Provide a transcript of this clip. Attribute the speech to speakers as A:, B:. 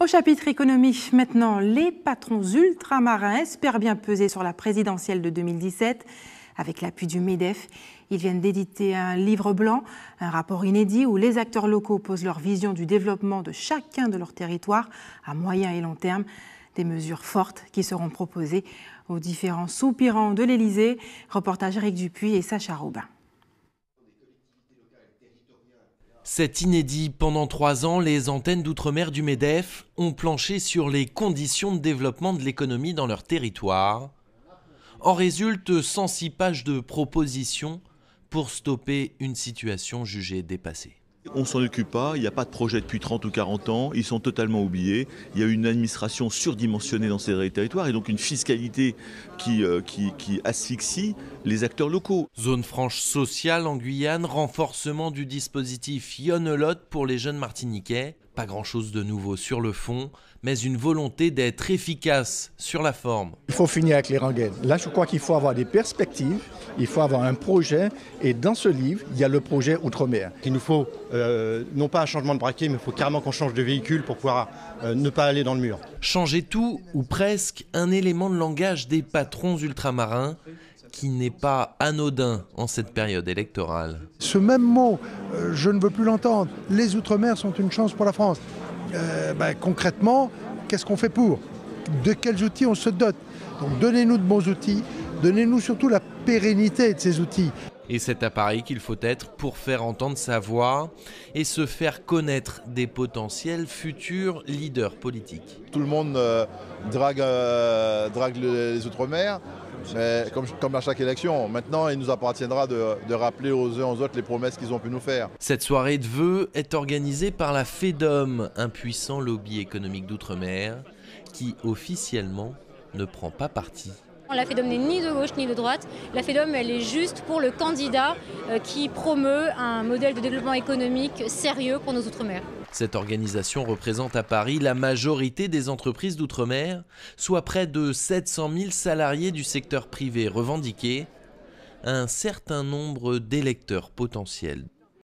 A: Au chapitre économie, maintenant, les patrons ultramarins espèrent bien peser sur la présidentielle de 2017. Avec l'appui du MEDEF, ils viennent d'éditer un livre blanc, un rapport inédit où les acteurs locaux posent leur vision du développement de chacun de leurs territoires à moyen et long terme. Des mesures fortes qui seront proposées aux différents soupirants de l'Élysée. Reportage Eric Dupuis et Sacha Robin.
B: C'est inédit. Pendant 3 ans, les antennes d'outre-mer du MEDEF ont planché sur les conditions de développement de l'économie dans leur territoire. En résulte 106 pages de propositions pour stopper une situation jugée dépassée.
C: On ne s'en occupe pas, il n'y a pas de projet depuis 30 ou 40 ans, ils sont totalement oubliés. Il y a une administration surdimensionnée dans ces territoires et donc une fiscalité qui asphyxie les acteurs locaux.
B: Zone franche sociale en Guyane, renforcement du dispositif Yonelot pour les jeunes martiniquais. Pas grand-chose de nouveau sur le fond, mais une volonté d'être efficace sur la forme.
D: Il faut finir avec les rengaines. Là, je crois qu'il faut avoir des perspectives, il faut avoir un projet. Et dans ce livre, il y a le projet Outre-mer.
E: Il nous faut non pas un changement de braquet, mais il faut carrément qu'on change de véhicule pour pouvoir ne pas aller dans le mur.
B: Changer tout, ou presque, un élément de langage des patrons ultramarins qui n'est pas anodin en cette période électorale.
F: Ce même mot, je ne veux plus l'entendre. Les Outre-mer sont une chance pour la France. Concrètement, qu'est-ce qu'on fait pour ? De quels outils on se dote ? Donc donnez-nous de bons outils, donnez-nous surtout la pérennité de ces outils.
B: Et cet appareil qu'il faut être pour faire entendre sa voix et se faire connaître des potentiels futurs leaders politiques.
G: Tout le monde drague les Outre-mer. Mais comme à chaque élection, maintenant il nous appartiendra de rappeler aux uns aux autres les promesses qu'ils ont pu nous faire.
B: Cette soirée de vœux est organisée par la FEDOM, un puissant lobby économique d'outre-mer qui officiellement ne prend pas parti.
H: La FEDOM n'est ni de gauche ni de droite. La FEDOM, elle est juste pour le candidat qui promeut un modèle de développement économique sérieux pour nos outre-mer.
B: Cette organisation représente à Paris la majorité des entreprises d'outre-mer, soit près de 700 000 salariés du secteur privé revendiqués, un certain nombre d'électeurs potentiels.